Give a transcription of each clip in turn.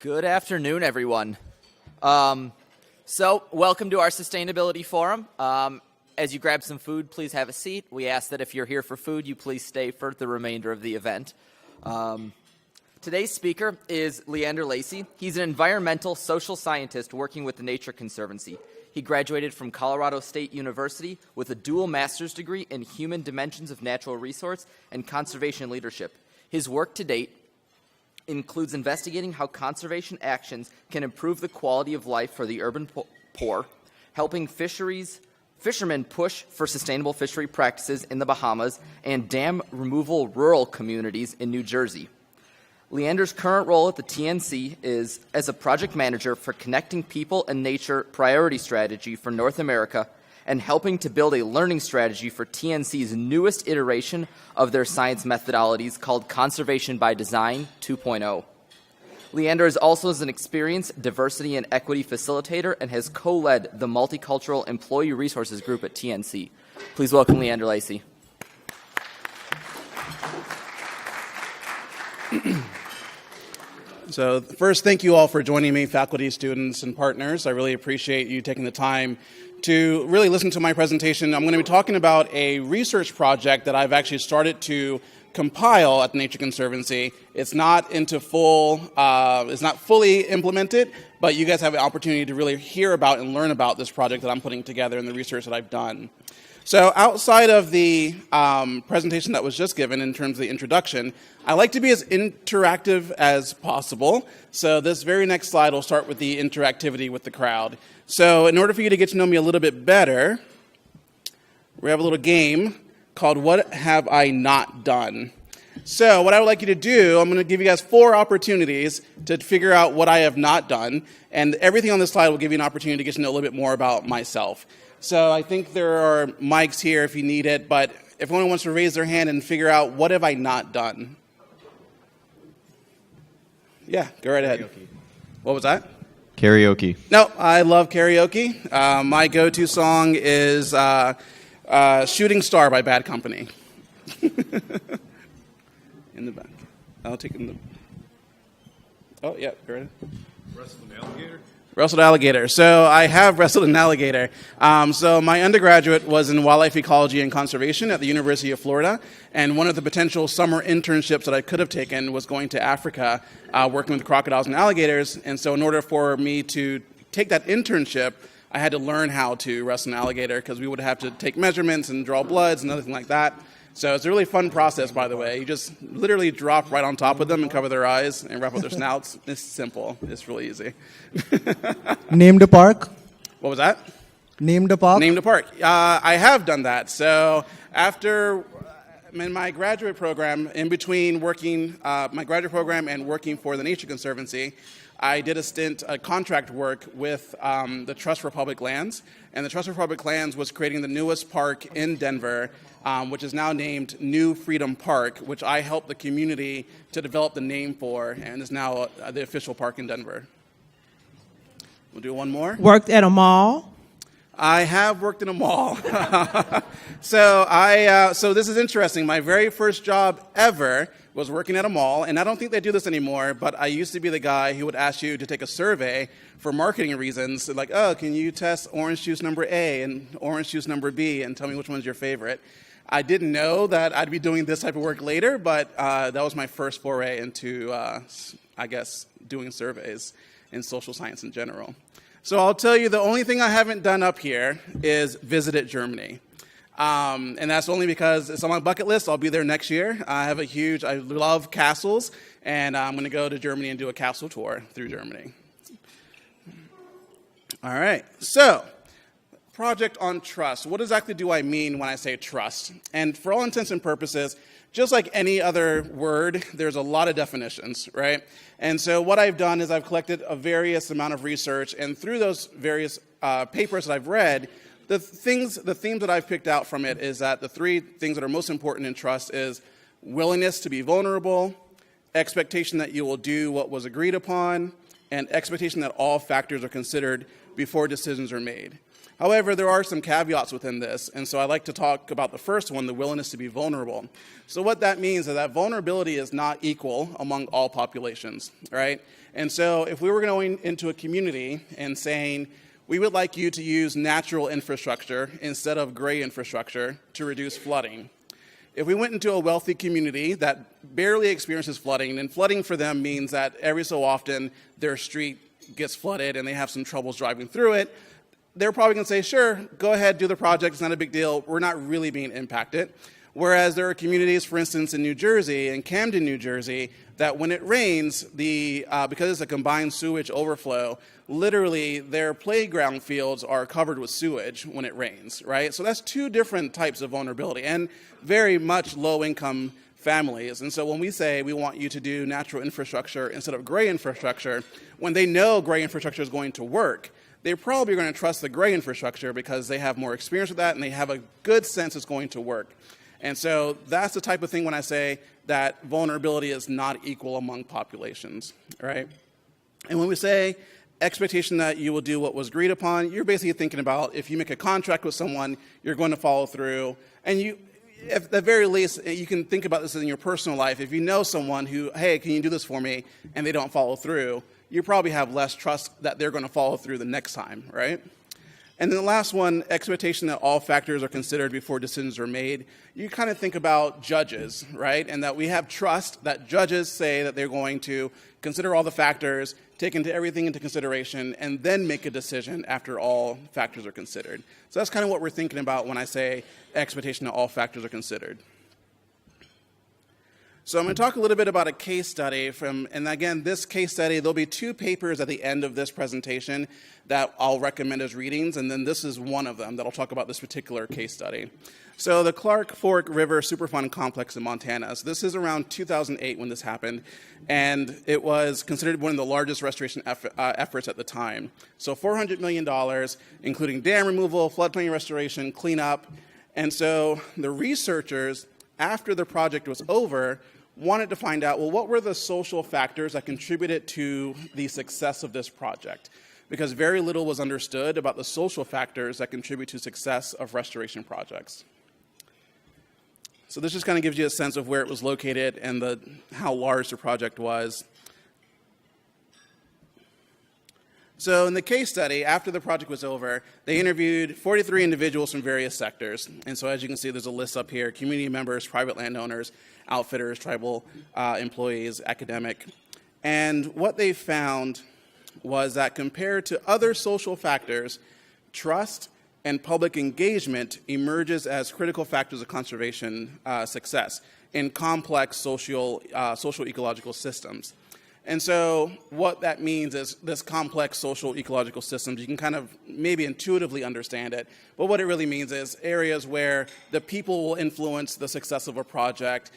Good afternoon, everyone. Welcome to our Sustainability Forum. As you grab some food, please have a seat. We ask that if you're here for food, you please stay for the remainder of the event. Today's speaker is Leander Lacy. He's an environmental social scientist working with the Nature Conservancy. He graduated from Colorado State University with a dual master's degree in human dimensions of natural resource and conservation leadership. His work to date includes investigating how conservation actions can improve the quality of life for the urban poor, helping fishermen push for sustainable fishery practices in the Bahamas, and dam removal rural communities in New Jersey. Leander's current role at the TNC is as a project manager for Connecting People and Nature Priority Strategy for North America and helping to build a learning strategy for TNC's newest iteration of their science methodologies called Conservation by Design 2.0. Leander is also an experienced diversity and equity facilitator and has co-led the Multicultural Employee Resources Group at TNC. Please welcome Leander Lacy. So first, thank you all for joining me, faculty, students, and partners. I really appreciate you taking the time to really listen to my presentation. I'm going to be talking about a research project that I've actually started to compile at the Nature Conservancy. It's not it's not fully implemented, but you guys have an opportunity to really hear about and learn about this project that I'm putting together and the research that I've done. So outside of the presentation that was just given in terms of the introduction, I like to be as interactive as possible. So this very next slide will start with the interactivity with the crowd. So in order for you to get to know me a little bit better, we have a little game called What Have I Not Done? So what I would like you to do, I'm going to give you guys 4 opportunities to figure out what I have not done. And everything on this slide will give you an opportunity to get to know a little bit more about myself. So I think there are mics here if you need it, but if anyone wants to raise their hand and figure out what have I not done? Yeah, go right ahead. Karaoke. What was that? Karaoke. No, I love karaoke. My go-to song is Shooting Star by Bad Company. In the back. I'll take it in the... Oh, yeah, go right ahead. Wrestled an alligator? Wrestled alligator. So I have wrestled an alligator. So my undergraduate was in wildlife ecology and conservation at the University of Florida, and one of the potential summer internships that I could have taken was going to Africa, working with crocodiles and alligators. And so in order for me to take that internship, I had to learn how to wrestle an alligator because we would have to take measurements and draw bloods and everything like that. So it's a really fun process, by the way. You just literally drop right on top of them and cover their eyes and wrap up their snouts. It's simple. It's really easy. Named a park? What was that? Named a park? Named a park. I have done that. So after in my graduate program, in between working my graduate program and working for the Nature Conservancy, I did a stint, contract work with the Trust for Public Lands. And the Trust for Public Lands was creating the newest park in Denver, which is now named New Freedom Park, which I helped the community to develop the name for, and is now the official park in Denver. We'll do one more. Worked at a mall? I have worked in a mall. So this is interesting. My very first job ever was working at a mall, and I don't think they do this anymore, but I used to be the guy who would ask you to take a survey for marketing reasons, like, oh, can you test orange juice number A and orange juice number B and tell me which one's your favorite? I didn't know that I'd be doing this type of work later, but that was my first foray into, I guess, doing surveys in social science in general. So I'll tell you, the only thing I haven't done up here is visited Germany. And that's only because it's on my bucket list. I'll be there next year. I love castles, and I'm going to go to Germany and do a castle tour through Germany. All right, so project on trust. What exactly do I mean when I say trust? And for all intents and purposes, just like any other word, there's a lot of definitions, right? And so what I've done is I've collected a various amount of research, and through those various papers that I've read, the themes that I've picked out from it is that the 3 things that are most important in trust is willingness to be vulnerable, expectation that you will do what was agreed upon, and expectation that all factors are considered before decisions are made. However, there are some caveats within this, and so I'd like to talk about the first one, the willingness to be vulnerable. So what that means is that vulnerability is not equal among all populations, right? And so if we were going into a community and saying, we would like you to use natural infrastructure instead of gray infrastructure to reduce flooding. If we went into a wealthy community that barely experiences flooding, and flooding for them means that every so often their street gets flooded and they have some troubles driving through it, they're probably going to say, sure, go ahead, do the project, it's not a big deal, we're not really being impacted. Whereas there are communities, for instance, in New Jersey, in Camden, New Jersey, that when it rains, because it's a combined sewage overflow, literally their playground fields are covered with sewage when it rains, right? So that's two different types of vulnerability and very much low-income families. And so when we say we want you to do natural infrastructure instead of gray infrastructure, when they know gray infrastructure is going to work, they're probably going to trust the gray infrastructure because they have more experience with that and they have a good sense it's going to work. And so that's the type of thing when I say that vulnerability is not equal among populations, right? And when we say expectation that you will do what was agreed upon, you're basically thinking about if you make a contract with someone, you're going to follow through. And you, at the very least, you can think about this in your personal life. If you know someone who, hey, can you do this for me, and they don't follow through, you probably have less trust that they're going to follow through the next time, right? And then the last one, expectation that all factors are considered before decisions are made. You kind of think about judges, right? And that we have trust that judges say that they're going to consider all the factors, take everything into consideration, and then make a decision after all factors are considered. So that's kind of what we're thinking about when I say expectation that all factors are considered. So I'm going to talk a little bit about a case study and again, this case study, there'll be two papers at the end of this presentation that I'll recommend as readings, and then this is one of them that I'll talk about this particular case study. So the Clark Fork River Superfund Complex in Montana. So this is around 2008 when this happened, and it was considered one of the largest restoration efforts at the time. So $400 million, including dam removal, floodplain restoration, cleanup. And so the researchers, after the project was over, wanted to find out, well, what were the social factors that contributed to the success of this project? Because very little was understood about the social factors that contribute to success of restoration projects. So this just kind of gives you a sense of where it was located and how large the project was. So in the case study, after the project was over, they interviewed 43 individuals from various sectors. And so as you can see, there's a list up here: community members, private landowners, outfitters, tribal employees, academic. And what they found was that compared to other social factors, trust and public engagement emerges as critical factors of conservation success in complex social ecological systems. And so what that means is this complex social ecological systems, you can kind of maybe intuitively understand it, but what it really means is areas where the people will influence the success of a project,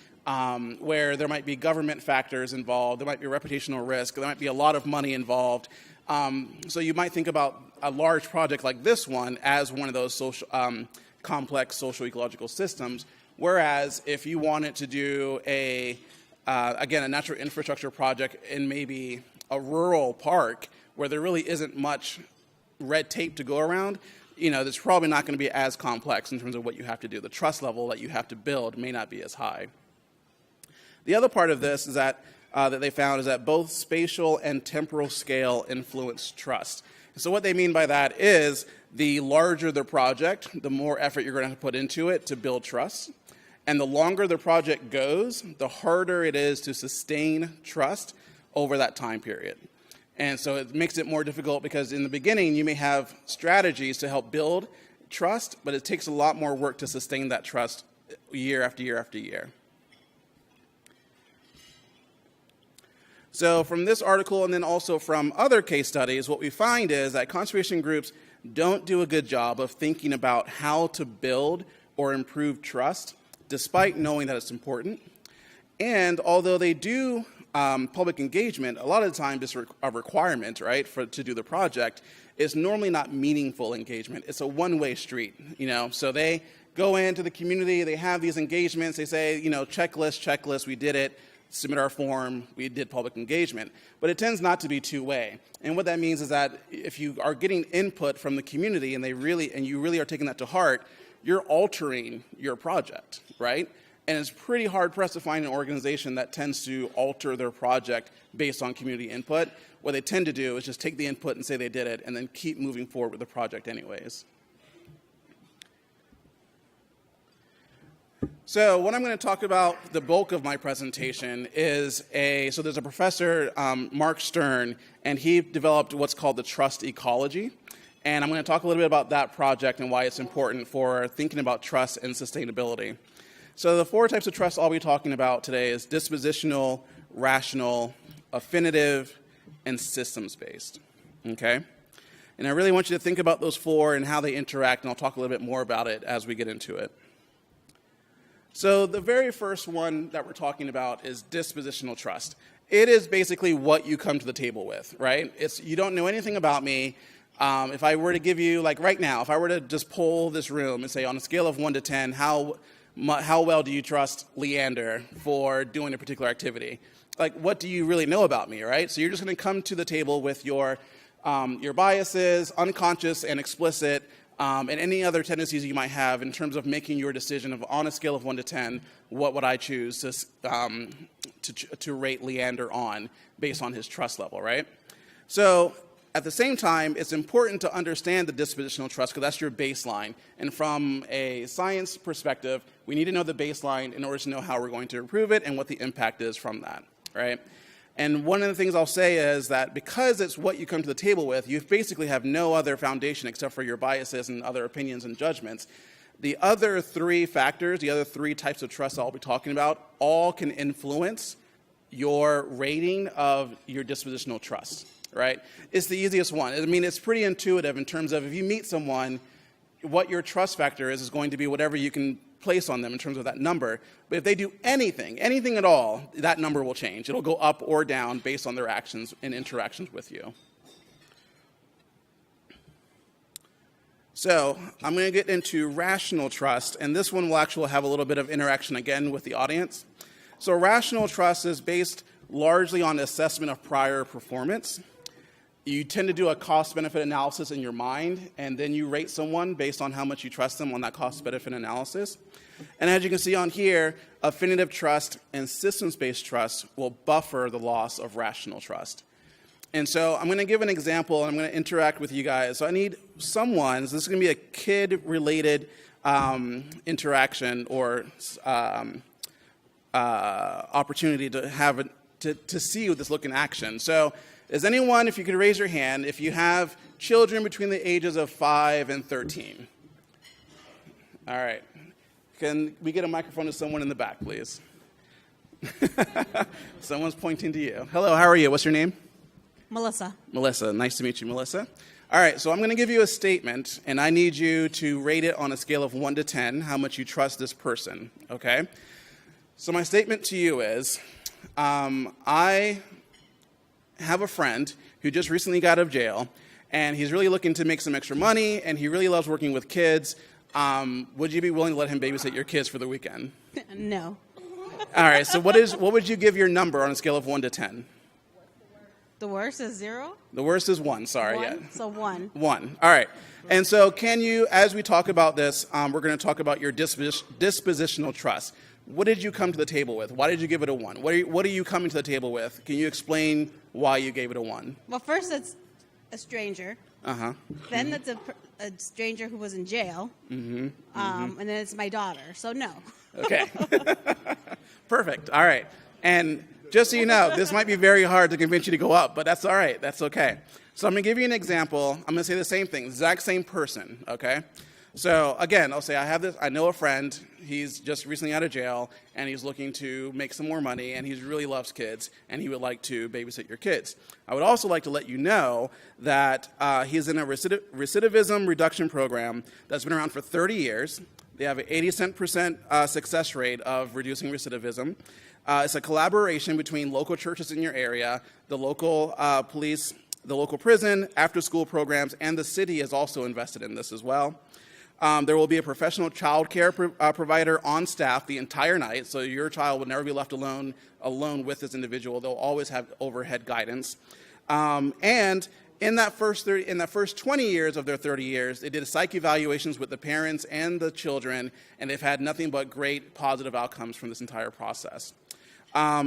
where there might be government factors involved, there might be reputational risk, there might be a lot of money involved. So you might think about a large project like this one as one of those complex social ecological systems, whereas if you wanted to do again, a natural infrastructure project in maybe a rural park where there really isn't much red tape to go around, that's probably not going to be as complex in terms of what you have to do. The trust level that you have to build may not be as high. The other part of this is that they found is that both spatial and temporal scale influence trust. So what they mean by that is the larger the project, the more effort you're going to have to put into it to build trust. And the longer the project goes, the harder it is to sustain trust over that time period. And so it makes it more difficult because in the beginning, you may have strategies to help build trust, but it takes a lot more work to sustain that trust year after year after year. So from this article and then also from other case studies, what we find is that conservation groups don't do a good job of thinking about how to build or improve trust, despite knowing that it's important. And although they do public engagement, a lot of the time it's a requirement, right, to do the project, it's normally not meaningful engagement. It's a one-way street, So they go into the community, they have these engagements, they say, checklist, we did it. submit our form, we did public engagement. But it tends not to be two-way. And what that means is that if you are getting input from the community and you really are taking that to heart, you're altering your project, right? And it's pretty hard-pressed to find an organization that tends to alter their project based on community input. What they tend to do is just take the input and say they did it, and then keep moving forward with the project anyways. So what I'm going to talk about, the bulk of my presentation, is so there's a professor, Mark Stern, and he developed what's called the trust ecology. And I'm going to talk a little bit about that project and why it's important for thinking about trust and sustainability. So the 4 types of trust I'll be talking about today is dispositional, rational, affinitive, and systems-based, okay? And I really want you to think about those 4 and how they interact, and I'll talk a little bit more about it as we get into it. So the very first one that we're talking about is dispositional trust. It is basically what you come to the table with, right? You don't know anything about me. If I were to give you, like right now, if I were to just poll this room and say on a scale of 1 to 10, how well do you trust Leander for doing a particular activity? Like, what do you really know about me, right? So you're just going to come to the table with your biases, unconscious and explicit, and any other tendencies you might have in terms of making your decision of, on a scale of 1 to 10, what would I choose to rate Leander on based on his trust level, right? So at the same time, it's important to understand the dispositional trust because that's your baseline. And from a science perspective, we need to know the baseline in order to know how we're going to improve it and what the impact is from that, right? And one of the things I'll say is that because it's what you come to the table with, you basically have no other foundation except for your biases and other opinions and judgments. The other 3 factors, the other 3 types of trust I'll be talking about, all can influence your rating of your dispositional trust, right? It's the easiest one. I mean, it's pretty intuitive in terms of if you meet someone, what your trust factor is going to be whatever you can place on them in terms of that number. But if they do anything at all, that number will change. It'll go up or down based on their actions and interactions with you. So I'm going to get into rational trust, and this one will actually have a little bit of interaction again with the audience. So rational trust is based largely on assessment of prior performance. You tend to do a cost-benefit analysis in your mind, and then you rate someone based on how much you trust them on that cost-benefit analysis. And as you can see on here, affinitive trust and systems-based trust will buffer the loss of rational trust. And so I'm going to give an example, and I'm going to interact with you guys. So I need someone, so this is going to be a kid-related interaction or opportunity to have to see this look in action. So is anyone, if you could raise your hand, if you have children between the ages of 5 and 13? All right. Can we get a microphone to someone in the back, please? Someone's pointing to you. Hello, how are you? What's your name? Melissa. Melissa. Nice to meet you, Melissa. All right, so I'm going to give you a statement, and I need you to rate it on a scale of 1 to 10, how much you trust this person, okay? So my statement to you is, I have a friend who just recently got out of jail, and he's really looking to make some extra money, and he really loves working with kids. Would you be willing to let him babysit your kids for the weekend? No. All right, so what would you give your number on a scale of 1 to 10? The worst is 0? The worst is 1, sorry. 1? Yeah. So 1. 1, all right. And so can you, as we talk about this, we're going to talk about your dispositional trust. What did you come to the table with? Why did you give it a 1? What are you coming to the table with? Can you explain why you gave it a 1? Well, first it's a stranger. Uh-huh. Then it's a stranger who was in jail. And then it's my daughter. So no. Okay. Perfect. All right. And just so you know, this might be very hard to convince you to go up, but that's all right. That's okay. So I'm going to give you an example. I'm going to say the same thing, exact same person, okay? So again, I'll say I know a friend. He's just recently out of jail, and he's looking to make some more money, and he really loves kids, and he would like to babysit your kids. I would also like to let you know that he's in a recidivism reduction program that's been around for 30 years. They have an 80% success rate of reducing recidivism. It's a collaboration between local churches in your area, the local police, the local prison, after-school programs, and the city is also invested in this as well. There will be a professional child care provider on staff the entire night, so your child will never be left alone with this individual. They'll always have overhead guidance. And in that first 20 years of their 30 years, they did psych evaluations with the parents and the children, and they've had nothing but great positive outcomes from this entire process.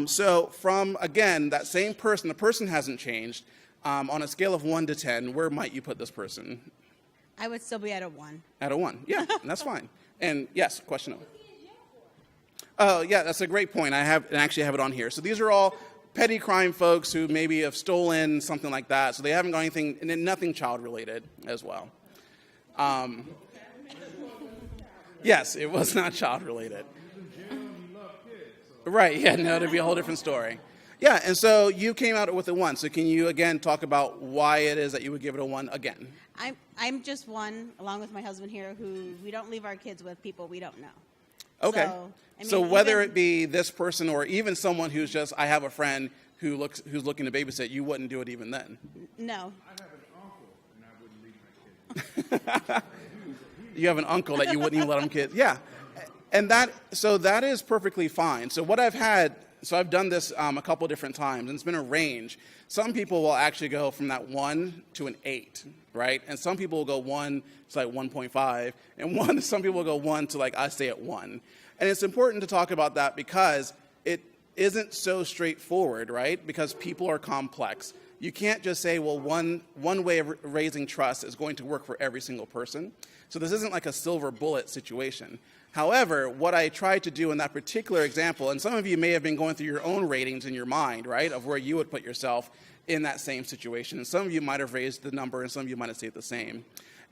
So from, again, that same person, the person hasn't changed. On a scale of 1 to 10, where might you put this person? I would still be at a 1. At a 1, yeah, that's fine. And yes, question over. Oh, yeah, that's a great point. I actually have it on here. So these are all petty crime folks who maybe have stolen, something like that. So they haven't got anything, and then nothing child-related as well. Yes, it was not child-related. Right, yeah, no, it'd be a whole different story. Yeah, and so you came out with a 1. So can you, again, talk about why it is that you would give it a 1 again? I'm just one, along with my husband here, who we don't leave our kids with people we don't know. Okay. So, whether it be this person or even someone who's just, I have a friend who's looking to babysit, you wouldn't do it even then? No. I have an uncle, and I wouldn't leave my kids. You have an uncle that you wouldn't even let him kids. Yeah. And that is perfectly fine. So what I've done this a couple different times, and it's been a range. Some people will actually go from that 1 to an 8, right? And some people will go 1 to like 1.5, and some people will go 1 to like I stay at 1. And it's important to talk about that because it isn't so straightforward, right? Because people are complex. You can't just say, well, one way of raising trust is going to work for every single person. So this isn't like a silver bullet situation. However, what I tried to do in that particular example, and some of you may have been going through your own ratings in your mind, right, of where you would put yourself in that same situation. And some of you might have raised the number, and some of you might have stayed the same.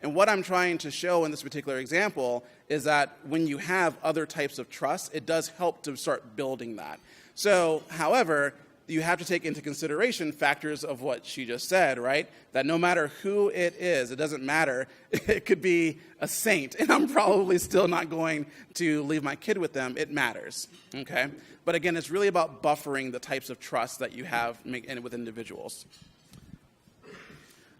And what I'm trying to show in this particular example is that when you have other types of trust, it does help to start building that. So, however, you have to take into consideration factors of what she just said, right? That no matter who it is, it doesn't matter. It could be a saint, and I'm probably still not going to leave my kid with them. It matters, okay? But again, it's really about buffering the types of trust that you have with individuals.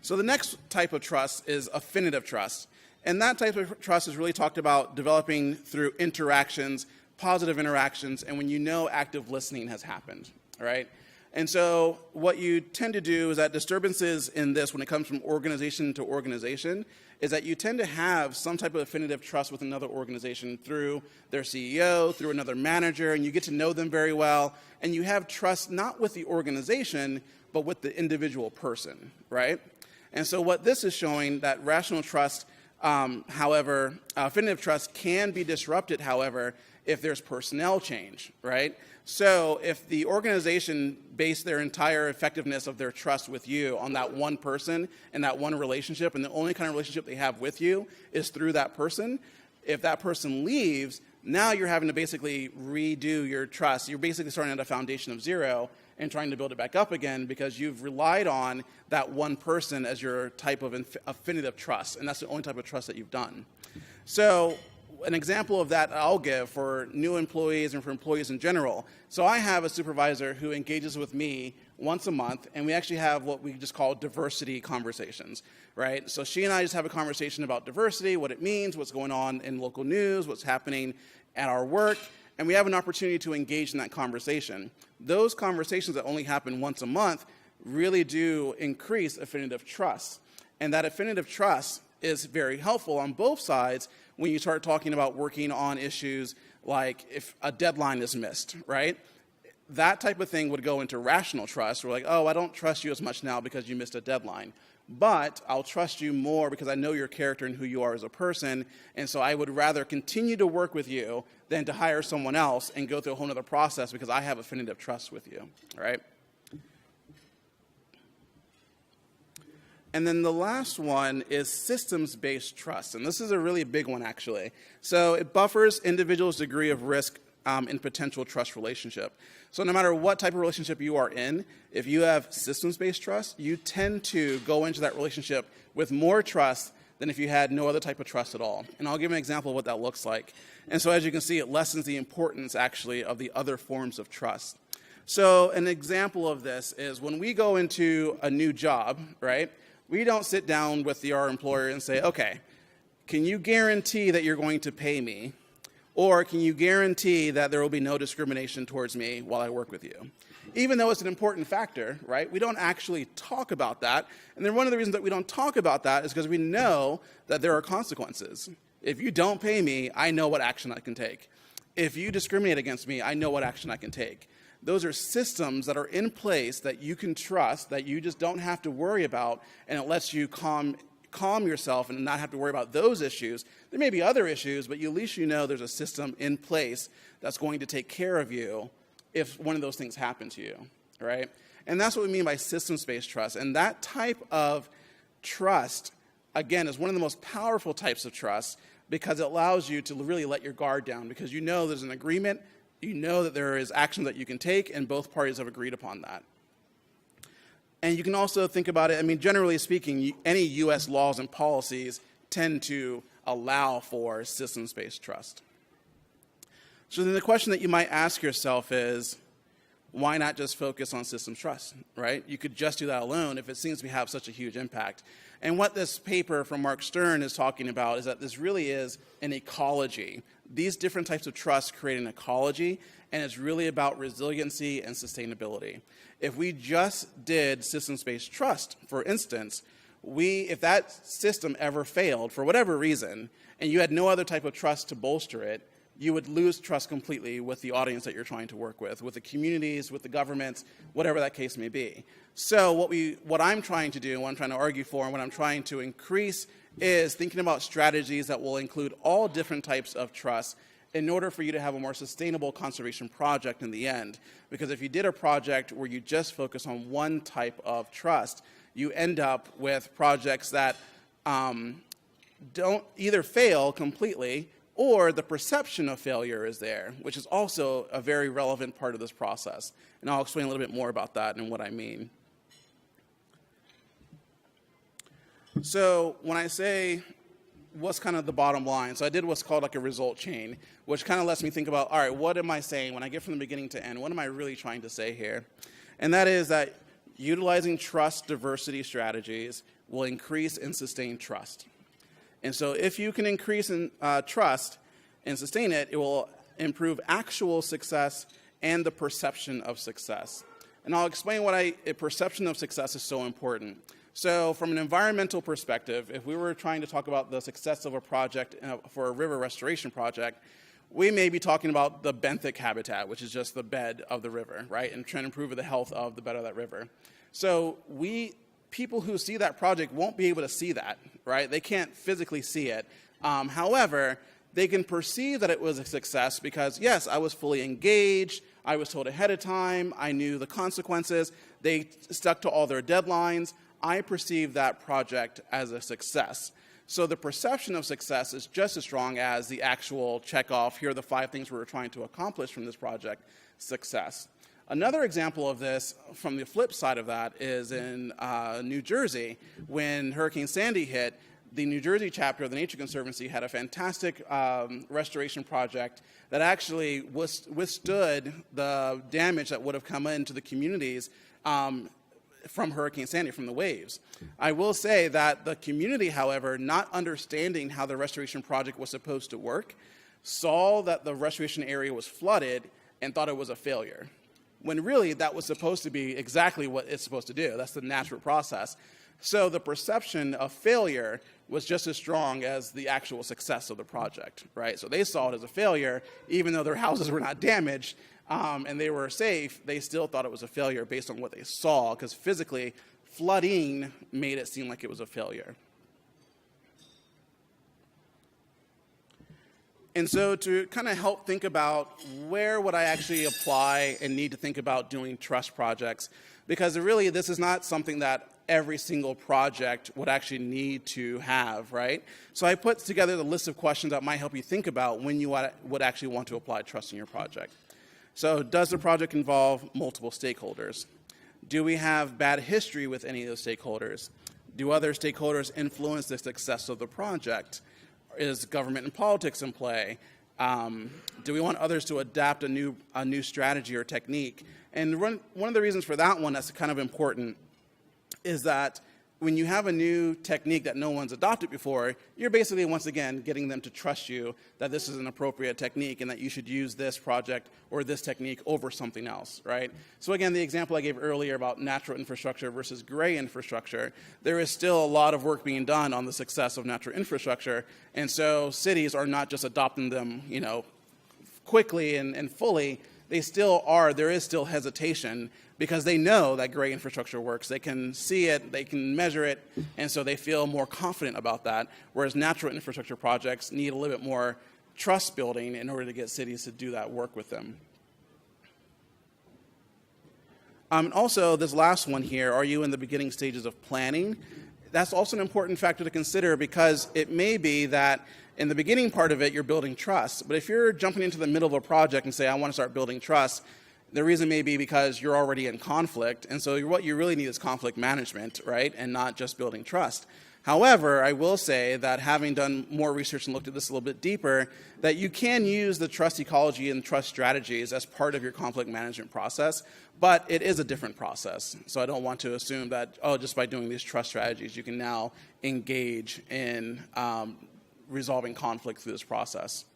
So the next type of trust is affinitive trust. And that type of trust is really talked about developing through interactions, positive interactions, and when you know active listening has happened. All right? And so what you tend to do is that disturbances in this, when it comes from organization to organization, is that you tend to have some type of affinitive trust with another organization through their CEO, through another manager, and you get to know them very well, and you have trust not with the organization, but with the individual person, right? And so what this is showing, that rational trust, however, affinitive trust can be disrupted, however, if there's personnel change, right? So if the organization based their entire effectiveness of their trust with you on that one person and that one relationship, and the only kind of relationship they have with you is through that person, if that person leaves, now you're having to basically redo your trust. You're basically starting at a foundation of 0 and trying to build it back up again because you've relied on that one person as your type of affinitive trust, and that's the only type of trust that you've done. So an example of that I'll give for new employees and for employees in general. So I have a supervisor who engages with me once a month, and we actually have what we just call diversity conversations, right? So she and I just have a conversation about diversity, what it means, what's going on in local news, what's happening at our work, and we have an opportunity to engage in that conversation. Those conversations that only happen once a month really do increase affinitive trust. And that affinitive trust is very helpful on both sides when you start talking about working on issues like if a deadline is missed, right? That type of thing would go into rational trust. We're like, oh, I don't trust you as much now because you missed a deadline. But I'll trust you more because I know your character and who you are as a person, and so I would rather continue to work with you than to hire someone else and go through a whole other process because I have affinitive trust with you, all right? And then the last one is systems-based trust, and this is a really big one, actually. So it buffers individuals' degree of risk in potential trust relationship. So no matter what type of relationship you are in, if you have systems-based trust, you tend to go into that relationship with more trust than if you had no other type of trust at all. And I'll give an example of what that looks like. And so as you can see, it lessens the importance, actually, of the other forms of trust. So an example of this is when we go into a new job, right, we don't sit down with our employer and say, okay, can you guarantee that you're going to pay me? Or can you guarantee that there will be no discrimination towards me while I work with you? Even though it's an important factor, right? We don't actually talk about that. And then one of the reasons that we don't talk about that is because we know that there are consequences. If you don't pay me, I know what action I can take. If you discriminate against me, I know what action I can take. Those are systems that are in place that you can trust, that you just don't have to worry about, and it lets you calm yourself and not have to worry about those issues. There may be other issues, but at least you know there's a system in place that's going to take care of you if one of those things happen to you, right? And that's what we mean by systems-based trust. And that type of trust, again, is one of the most powerful types of trust because it allows you to really let your guard down because you know there's an agreement, you know that there is action that you can take, and both parties have agreed upon that. And you can also think about it, I mean, generally speaking, any U.S. laws and policies tend to allow for systems-based trust. So then the question that you might ask yourself is, why not just focus on systems trust, right? You could just do that alone if it seems to have such a huge impact. And what this paper from Mark Stern is talking about is that this really is an ecology. These different types of trust create an ecology, and it's really about resiliency and sustainability. If we just did systems-based trust, for instance, if that system ever failed for whatever reason, and you had no other type of trust to bolster it, you would lose trust completely with the audience that you're trying to work with the communities, with the governments, whatever that case may be. So what I'm trying to do, and what I'm trying to argue for, and what I'm trying to increase is thinking about strategies that will include all different types of trust in order for you to have a more sustainable conservation project in the end. Because if you did a project where you just focus on one type of trust, you end up with projects that don't either fail completely or the perception of failure is there, which is also a very relevant part of this process. And I'll explain a little bit more about that and what I mean. So when I say what's kind of the bottom line, so I did what's called like a result chain, which kind of lets me think about, all right, what am I saying when I get from the beginning to end? What am I really trying to say here? And that is that utilizing trust diversity strategies will increase and sustain trust. And so if you can increase in trust and sustain it, it will improve actual success and the perception of success. And I'll explain why a perception of success is so important. So from an environmental perspective, if we were trying to talk about the success of a project for a river restoration project, we may be talking about the benthic habitat, which is just the bed of the river, right? And trying to improve the health of the bed of that river. So people who see that project won't be able to see that, right? They can't physically see it. However, they can perceive that it was a success because, yes, I was fully engaged, I was told ahead of time, I knew the consequences, they stuck to all their deadlines. I perceive that project as a success. So the perception of success is just as strong as the actual check off, here are the 5 things we were trying to accomplish from this project, success. Another example of this, from the flip side of that, is in New Jersey. When Hurricane Sandy hit, the New Jersey chapter of the Nature Conservancy had a fantastic restoration project that actually withstood the damage that would have come into the communities from Hurricane Sandy, from the waves. I will say that the community, however, not understanding how the restoration project was supposed to work, saw that the restoration area was flooded and thought it was a failure, when really that was supposed to be exactly what it's supposed to do. That's the natural process. So the perception of failure was just as strong as the actual success of the project, right? So they saw it as a failure, even though their houses were not damaged and they were safe, they still thought it was a failure based on what they saw, because physically, flooding made it seem like it was a failure. And so to kind of help think about where would I actually apply and need to think about doing trust projects, because really this is not something that every single project would actually need to have, right? So I put together the list of questions that might help you think about when you would actually want to apply trust in your project. So does the project involve multiple stakeholders? Do we have bad history with any of those stakeholders? Do other stakeholders influence the success of the project? Is government and politics in play? Do we want others to adapt a new strategy or technique? And one of the reasons for that one that's kind of important is that when you have a new technique that no one's adopted before, you're basically, once again, getting them to trust you that this is an appropriate technique and that you should use this project or this technique over something else, right? So again, the example I gave earlier about natural infrastructure versus gray infrastructure, there is still a lot of work being done on the success of natural infrastructure, and so cities are not just adopting them, quickly and fully. There is still hesitation because they know that gray infrastructure works. They can see it, they can measure it, and so they feel more confident about that, whereas natural infrastructure projects need a little bit more trust building in order to get cities to do that work with them. Also, this last one here, are you in the beginning stages of planning? That's also an important factor to consider because it may be that in the beginning part of it, you're building trust. But if you're jumping into the middle of a project and say, I want to start building trust, the reason may be because you're already in conflict. And so what you really need is conflict management, right? And not just building trust. However, I will say that having done more research and looked at this a little bit deeper, that you can use the trust ecology and trust strategies as part of your conflict management process, but it is a different process. So I don't want to assume that, just by doing these trust strategies, you can now engage in resolving conflict through this process.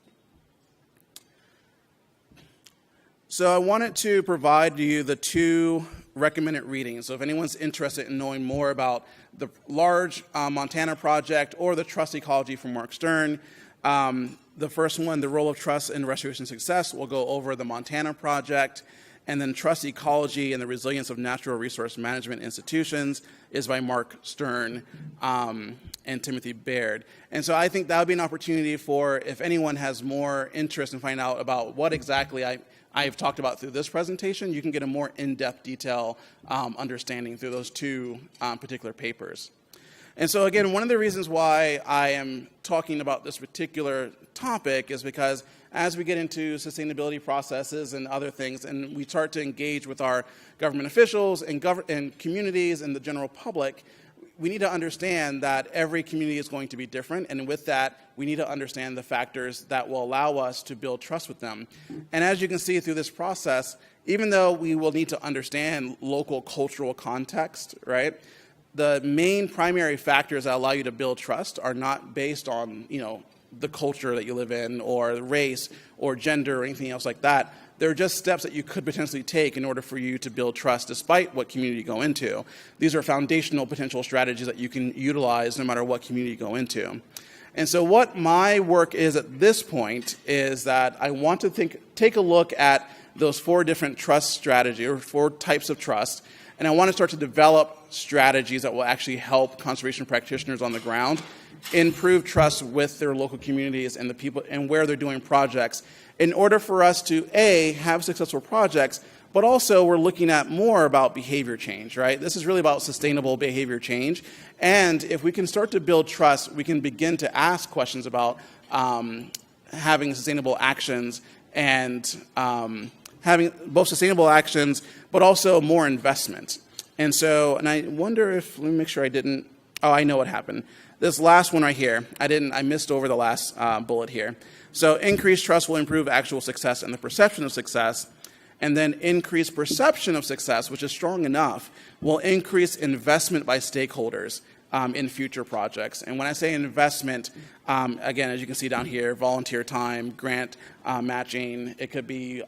So I wanted to provide you the 2 recommended readings. So if anyone's interested in knowing more about the large Montana project or the trust ecology from Mark Stern, the first one, The Role of Trust in Restoration Success, will go over the Montana project. And then Trust Ecology and the Resilience of Natural Resource Management Institutions is by Mark Stern and Timothy Baird. And so I think that would be an opportunity for, if anyone has more interest in finding out about what exactly I've talked about through this presentation, you can get a more in-depth detail understanding through those 2 particular papers. And so again, one of the reasons why I am talking about this particular topic is because as we get into sustainability processes and other things, and we start to engage with our government officials and communities and the general public, we need to understand that every community is going to be different, and with that, we need to understand the factors that will allow us to build trust with them. And as you can see through this process, even though we will need to understand local cultural context, right, the main primary factors that allow you to build trust are not based on, the culture that you live in or race or gender or anything else like that. They're just steps that you could potentially take in order for you to build trust despite what community you go into. These are foundational potential strategies that you can utilize no matter what community you go into. And so what my work is at this point is that I want to take a look at those 4 different trust strategies or 4 types of trust, and I want to start to develop strategies that will actually help conservation practitioners on the ground improve trust with their local communities and the people and where they're doing projects in order for us to, A, have successful projects, but also we're looking at more about behavior change, right? This is really about sustainable behavior change. And if we can start to build trust, we can begin to ask questions about having sustainable actions and having both sustainable actions, but also more investment. And so, and I wonder if, let me make sure I didn't, I know what happened. This last one right here, I missed over the last bullet here. So increased trust will improve actual success and the perception of success. And then increased perception of success, which is strong enough, will increase investment by stakeholders in future projects. And when I say investment, again, as you can see down here, volunteer time, grant matching, it could be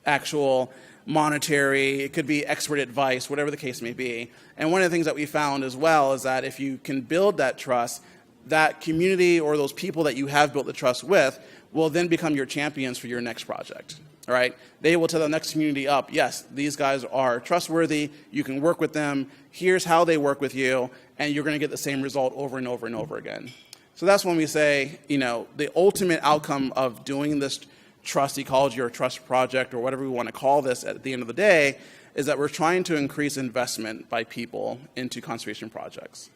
actual monetary, it could be expert advice, whatever the case may be. And one of the things that we found as well is that if you can build that trust, that community or those people that you have built the trust with will then become your champions for your next project. All right? They will tell the next community up, yes, these guys are trustworthy, you can work with them, here's how they work with you, and you're going to get the same result over and over and over again. So that's when we say, the ultimate outcome of doing this trust ecology or trust project or whatever we want to call this at the end of the day is that we're trying to increase investment by people into conservation projects.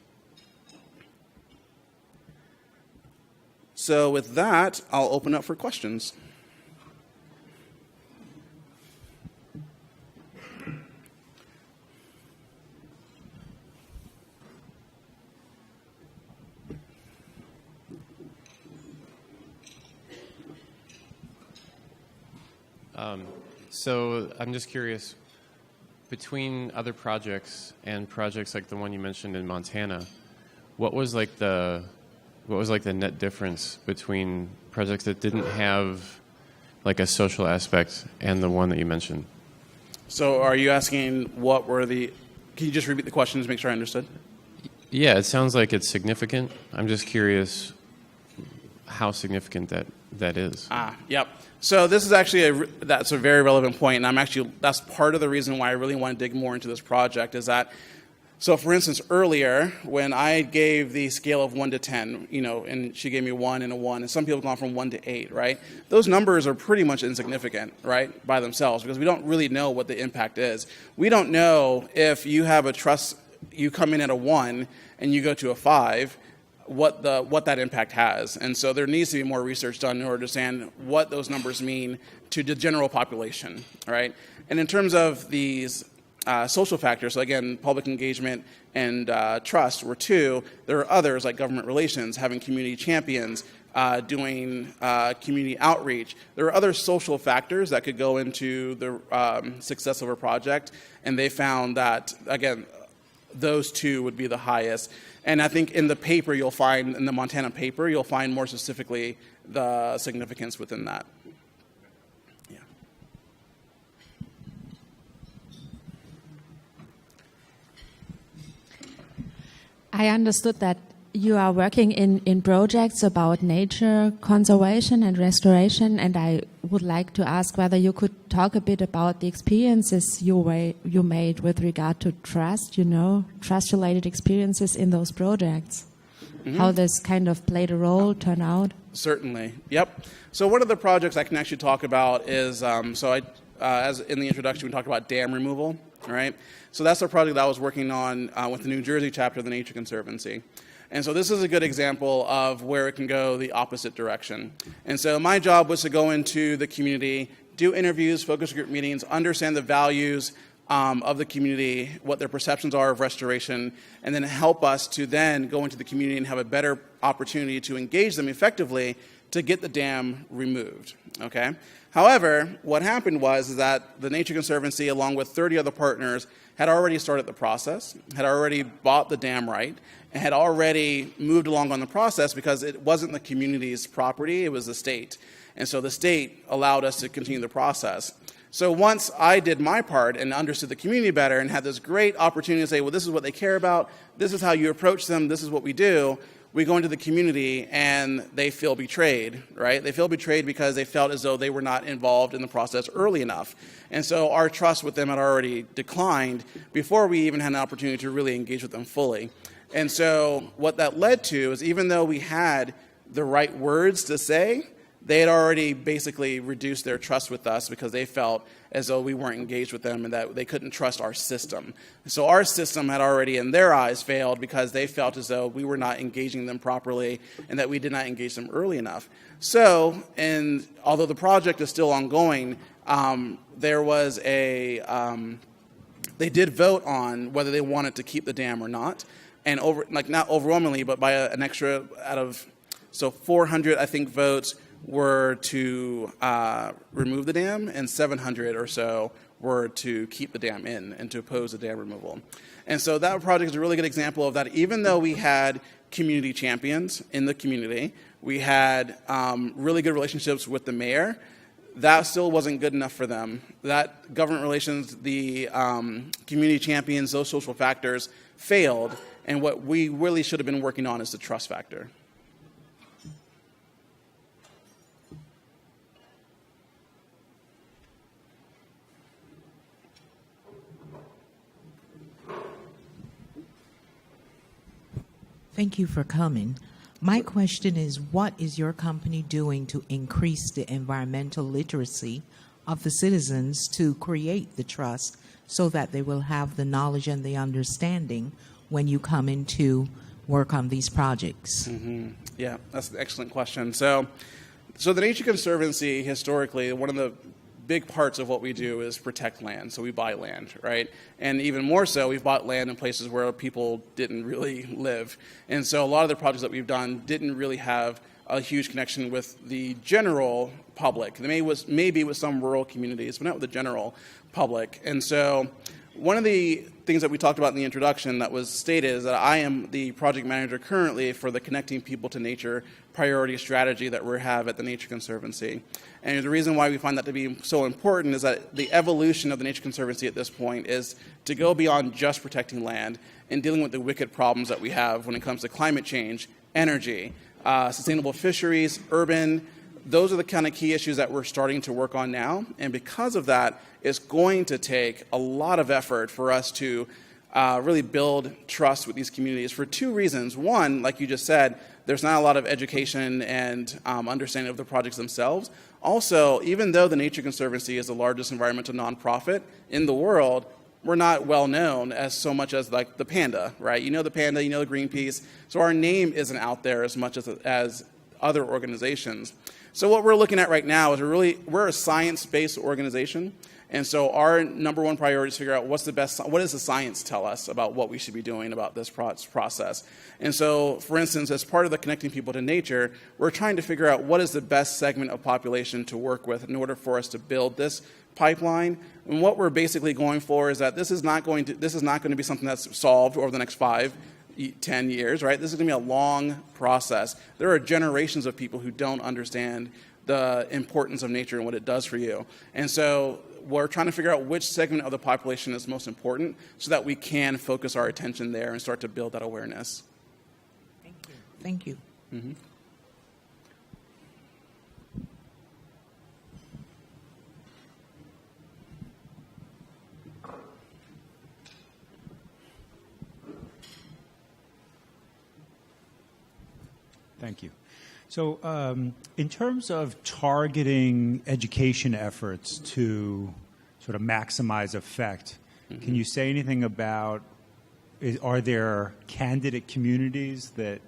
So with that, I'll open up for questions. So I'm just curious, between other projects and projects like the one you mentioned in Montana, what was like the net difference between projects that didn't have like a social aspect and the one that you mentioned? So are you asking what were the... Can you just repeat the question to make sure I understood? Yeah, it sounds like it's significant. I'm just curious how significant that is. Yep. So this is actually that's a very relevant point, and that's part of the reason why I really want to dig more into this project is that, so for instance, earlier when I gave the scale of 1 to 10, and she gave me 1 and a 1, and some people have gone from 1 to 8, right? Those numbers are pretty much insignificant, right, by themselves, because we don't really know what the impact is. We don't know if you have you come in at a 1 and you go to a 5, what that impact has. And so there needs to be more research done in order to understand what those numbers mean to the general population, right? And in terms of these social factors, so again, public engagement and trust were 2. There are others like government relations, having community champions, doing community outreach. There are other social factors that could go into the success of a project, and they found that, again, those 2 would be the highest. And I think in the paper in the Montana paper, you'll find more specifically the significance within that. Yeah. I understood that you are working in projects about nature conservation and restoration, and I would like to ask whether you could talk a bit about the experiences you made with regard to trust, trust-related experiences in those projects. Mm-hmm. How this kind of played a role, turn out? Certainly, yep. So one of the projects I can actually talk about is, as in the introduction, we talked about dam removal, right? So that's a project that I was working on with the New Jersey chapter of the Nature Conservancy. And so this is a good example of where it can go the opposite direction. And so my job was to go into the community, do interviews, focus group meetings, understand the values of the community, what their perceptions are of restoration, and then help us to then go into the community and have a better opportunity to engage them effectively to get the dam removed, okay? However, what happened was that the Nature Conservancy, along with 30 other partners, had already started the process, had already bought the dam right, and had already moved along on the process because it wasn't the community's property, it was the state. And so the state allowed us to continue the process. So once I did my part and understood the community better and had this great opportunity to say, well, this is what they care about, this is how you approach them, this is what we do, we go into the community and they feel betrayed, right? They feel betrayed because they felt as though they were not involved in the process early enough. And so our trust with them had already declined before we even had an opportunity to really engage with them fully. And so what that led to is even though we had the right words to say, they had already basically reduced their trust with us because they felt as though we weren't engaged with them and that they couldn't trust our system. So our system had already, in their eyes, failed because they felt as though we were not engaging them properly and that we did not engage them early enough. So, and although the project is still ongoing, there was they did vote on whether they wanted to keep the dam or not. And not overwhelmingly, but by an extra 400, I think, votes were to remove the dam, and 700 or so were to keep the dam in and to oppose the dam removal. And so that project is a really good example of that. Even though we had community champions in the community, we had really good relationships with the mayor, that still wasn't good enough for them. That government relations, the community champions, those social factors failed, and what we really should have been working on is the trust factor. Thank you for coming. My question is, what is your company doing to increase the environmental literacy of the citizens to create the trust so that they will have the knowledge and the understanding when you come in to work on these projects? Mm-hmm. Yeah, that's an excellent question. So the Nature Conservancy, historically, one of the big parts of what we do is protect land. So we buy land, right? And even more so, we've bought land in places where people didn't really live. And so a lot of the projects that we've done didn't really have a huge connection with the general public. Maybe with some rural communities, but not with the general public. And so one of the things that we talked about in the introduction that was stated is that I am the project manager currently for the Connecting People to Nature priority strategy that we have at the Nature Conservancy. And the reason why we find that to be so important is that the evolution of the Nature Conservancy at this point is to go beyond just protecting land and dealing with the wicked problems that we have when it comes to climate change, energy, sustainable fisheries, urban. Those are the kind of key issues that we're starting to work on now. And because of that, it's going to take a lot of effort for us to really build trust with these communities for two reasons. One, like you just said, there's not a lot of education and understanding of the projects themselves. Also, even though the Nature Conservancy is the largest environmental nonprofit in the world, we're not well known as so much as like the Panda, right? You know the Panda, you know the Greenpeace. So our name isn't out there as much as other organizations. So what we're looking at right now is we're a science-based organization. And so our number one priority is to figure out what does the science tell us about what we should be doing about this process. And so, for instance, as part of the Connecting People to Nature, we're trying to figure out what is the best segment of population to work with in order for us to build this pipeline. And what we're basically going for is that this is not going to be something that's solved over the next 5-10 years, right? This is going to be a long process. There are generations of people who don't understand the importance of nature and what it does for you. And so we're trying to figure out which segment of the population is most important so that we can focus our attention there and start to build that awareness. Thank you. Mm-hmm. Thank you. So in terms of targeting education efforts to sort of maximize effect, can you say anything about, are there candidate communities that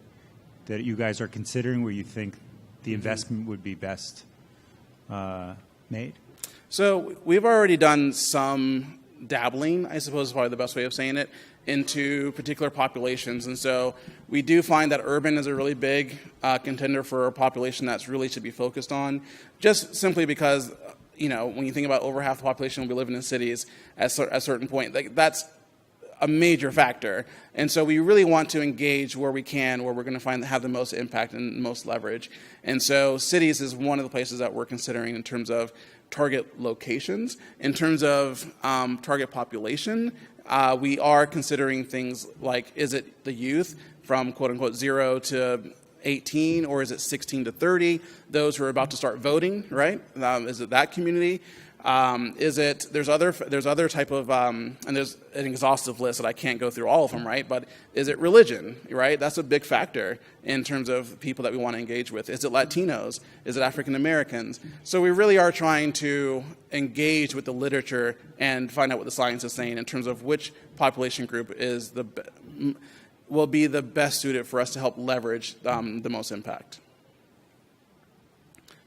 you guys are considering where you think the investment would be best made? So we've already done some dabbling, I suppose is probably the best way of saying it, into particular populations. And so we do find that urban is a really big contender for a population that's really should be focused on, just simply because, when you think about over half the population will be living in cities at a certain point, that's a major factor. And so we really want to engage where we can, where we're going to have the most impact and most leverage. And so cities is one of the places that we're considering in terms of target locations. In terms of target population, we are considering things like, is it the youth from quote-unquote 0 to 18, or is it 16 to 30, those who are about to start voting, right? Is it that community? There's other type of, and there's an exhaustive list that I can't go through all of them, right? But is it religion, right? That's a big factor in terms of people that we want to engage with. Is it Latinos? Is it African Americans? So we really are trying to engage with the literature and find out what the science is saying in terms of which population group will be the best suited for us to help leverage the most impact.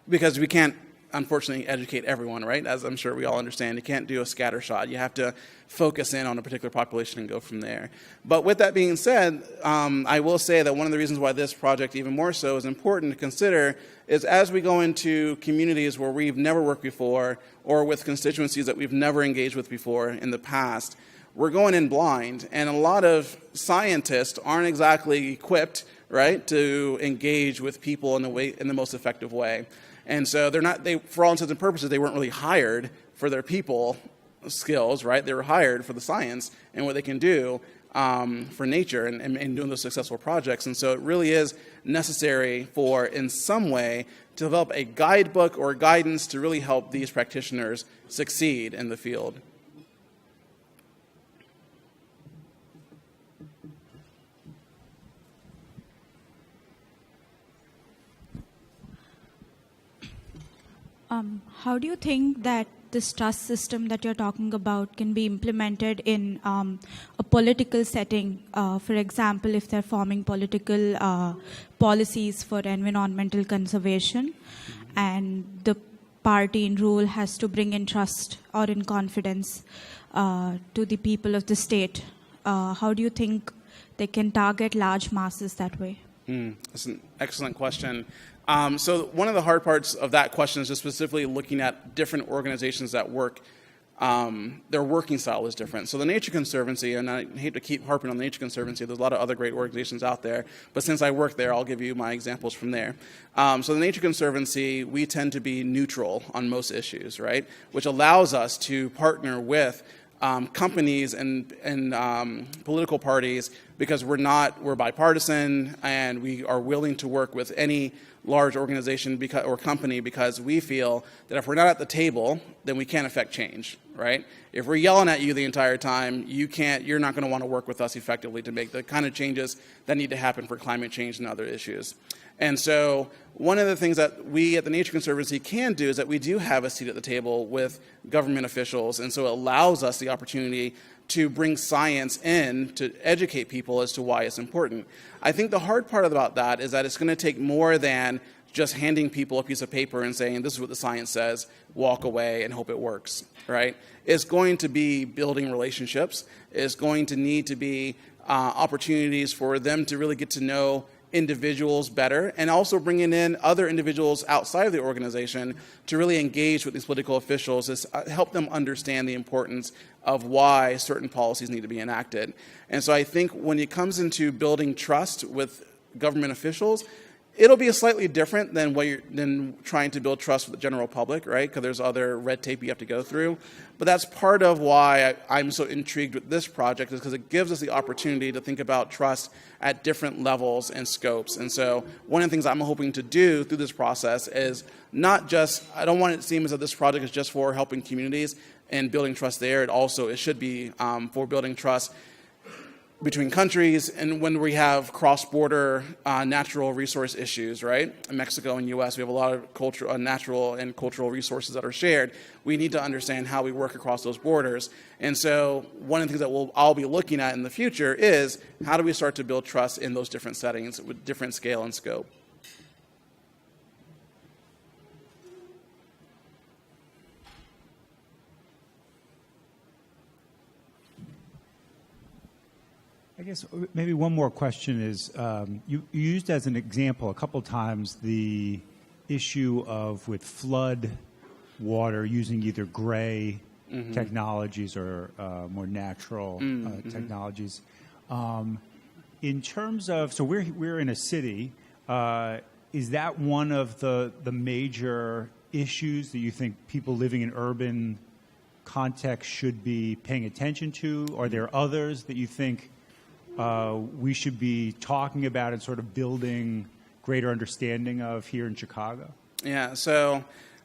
Because we can't, unfortunately, educate everyone, right? As I'm sure we all understand, you can't do a scatter shot. You have to focus in on a particular population and go from there. But with that being said, I will say that one of the reasons why this project even more so is important to consider is as we go into communities where we've never worked before or with constituencies that we've never engaged with before in the past, we're going in blind, and a lot of scientists aren't exactly equipped, right, to engage with people in the most effective way. And so for all intents and purposes, they weren't really hired for their people skills, right? They were hired for the science and what they can do for nature and doing those successful projects. And so it really is necessary for, in some way, to develop a guidebook or guidance to really help these practitioners succeed in the field. How do you think that this trust system that you're talking about can be implemented in a political setting? For example, if they're forming political policies for environmental conservation and the party in rule has to bring in trust or in confidence to the people of the state, how do you think they can target large masses that way? That's an excellent question. So one of the hard parts of that question is just specifically looking at different organizations that work their working style is different. So the Nature Conservancy, and I hate to keep harping on the Nature Conservancy, there's a lot of other great organizations out there, but since I work there, I'll give you my examples from there. So the Nature Conservancy, we tend to be neutral on most issues, right? Which allows us to partner with companies and political parties because we're bipartisan and we are willing to work with any large organization or company because we feel that if we're not at the table, then we can't affect change, right? If we're yelling at you the entire time, you're not going to want to work with us effectively to make the kind of changes that need to happen for climate change and other issues. And so one of the things that we at the Nature Conservancy can do is that we do have a seat at the table with government officials, and so it allows us the opportunity to bring science in to educate people as to why it's important. I think the hard part about that is that it's going to take more than just handing people a piece of paper and saying, this is what the science says, walk away and hope it works, right? It's going to be building relationships. It's going to need to be opportunities for them to really get to know individuals better, and also bringing in other individuals outside of the organization to really engage with these political officials is help them understand the importance of why certain policies need to be enacted. And so I think when it comes into building trust with government officials, it'll be slightly different than trying to build trust with the general public, right? Because there's other red tape you have to go through. But that's part of why I'm so intrigued with this project, is because it gives us the opportunity to think about trust at different levels and scopes. And so one of the things I'm hoping to do through this process is not just, I don't want it to seem as though this project is just for helping communities and building trust there. It should be for building trust between countries, and when we have cross-border natural resource issues, right? In Mexico and U.S., we have a lot of natural and cultural resources that are shared. We need to understand how we work across those borders. And so one of the things that I'll be looking at in the future is how do we start to build trust in those different settings with different scale and scope. I guess maybe one more question is, you used as an example a couple times the issue of with flood water using either gray technologies or more natural technologies. In terms of, so we're in a city, is that one of the major issues that you think people living in urban contexts should be paying attention to? Are there others that you think we should be talking about and sort of building greater understanding of here in Chicago? Yeah, so,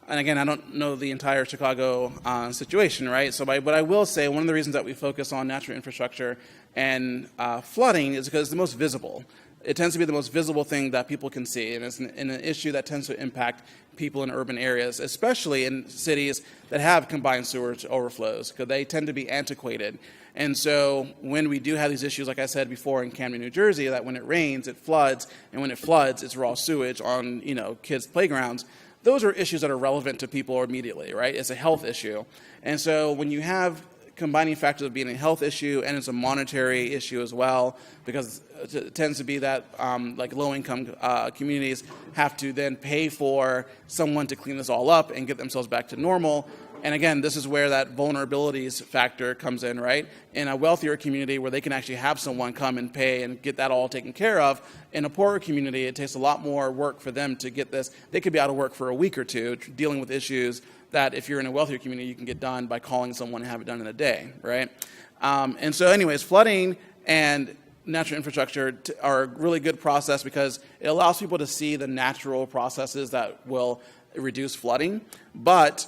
and again, I don't know the entire Chicago situation, right? So, but I will say one of the reasons that we focus on natural infrastructure and flooding is because it's the most visible. It tends to be the most visible thing that people can see, and it's an issue that tends to impact people in urban areas, especially in cities that have combined sewage overflows, because they tend to be antiquated. And so when we do have these issues, like I said before in Camden, New Jersey, that when it rains, it floods, and when it floods, it's raw sewage on, kids' playgrounds. Those are issues that are relevant to people immediately, right? It's a health issue. And so when you have combining factors of being a health issue and it's a monetary issue as well, because it tends to be that like low-income communities have to then pay for someone to clean this all up and get themselves back to normal. And again, this is where that vulnerabilities factor comes in, right? In a wealthier community where they can actually have someone come and pay and get that all taken care of. In a poorer community, it takes a lot more work for them to get this. They could be out of work for a week or two dealing with issues that if you're in a wealthier community, you can get done by calling someone and have it done in a day, right? And so anyways, flooding and natural infrastructure are a really good process because it allows people to see the natural processes that will reduce flooding, but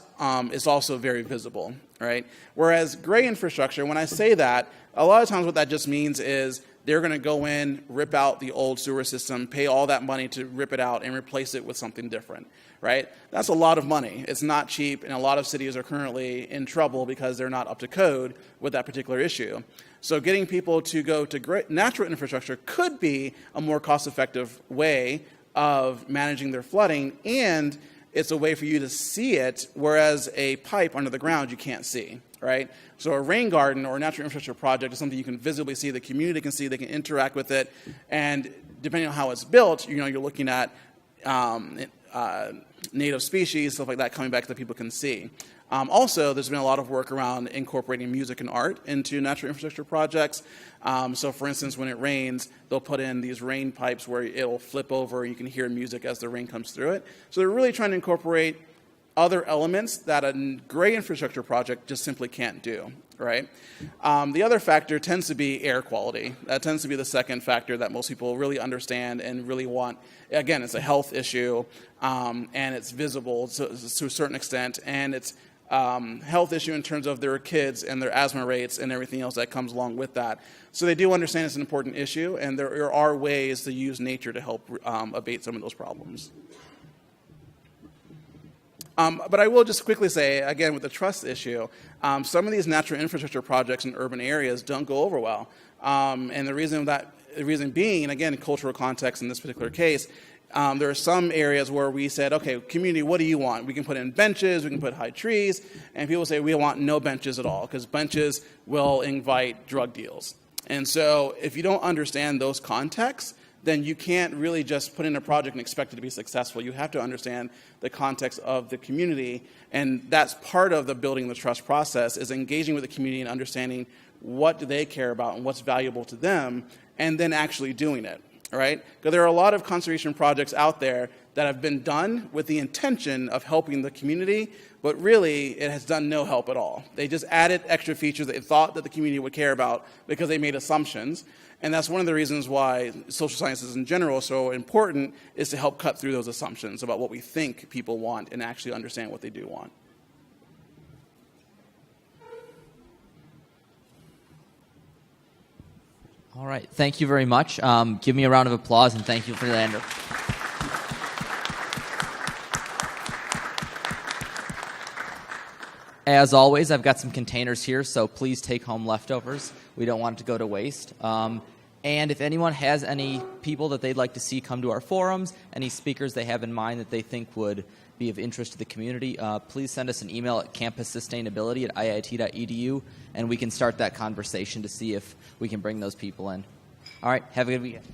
it's also very visible, right? Whereas gray infrastructure, when I say that, a lot of times what that just means is they're going to go in, rip out the old sewer system, pay all that money to rip it out and replace it with something different, right? That's a lot of money. It's not cheap, and a lot of cities are currently in trouble because they're not up to code with that particular issue. So getting people to go to natural infrastructure could be a more cost-effective way of managing their flooding, and it's a way for you to see it, whereas a pipe under the ground you can't see, right? So a rain garden or a natural infrastructure project is something you can visibly see, the community can see, they can interact with it, and depending on how it's built, you're looking at native species, stuff like that coming back that people can see. Also, there's been a lot of work around incorporating music and art into natural infrastructure projects. So, for instance, when it rains, they'll put in these rain pipes where it'll flip over and you can hear music as the rain comes through it. So they're really trying to incorporate other elements that a great infrastructure project just simply can't do, right? The other factor tends to be air quality. That tends to be the second factor that most people really understand and really want. Again, it's a health issue, and it's visible to a certain extent, and it's health issue in terms of their kids and their asthma rates and everything else that comes along with that. So they do understand it's an important issue, and there are ways to use nature to help abate some of those problems. But I will just quickly say, again, with the trust issue, some of these natural infrastructure projects in urban areas don't go over well. And the reason being, and again, cultural context in this particular case, there are some areas where we said, okay, community, what do you want? We can put in benches, we can put high trees, and people say we want no benches at all because benches will invite drug deals. And so if you don't understand those contexts, then you can't really just put in a project and expect it to be successful. You have to understand the context of the community, and that's part of the building the trust process, is engaging with the community and understanding what do they care about and what's valuable to them, and then actually doing it, right? Because there are a lot of conservation projects out there that have been done with the intention of helping the community, but really it has done no help at all. They just added extra features that they thought that the community would care about because they made assumptions. And that's one of the reasons why social sciences in general are so important, is to help cut through those assumptions about what we think people want and actually understand what they do want. All right. Thank you very much. Give me a round of applause, and thank you for Leander. As always, I've got some containers here, so please take home leftovers. We don't want it to go to waste. And if anyone has any people that they'd like to see come to our forums, any speakers they have in mind that they think would be of interest to the community, please send us an email at campussustainability@iit.edu, and we can start that conversation to see if we can bring those people in. All right, have a good weekend.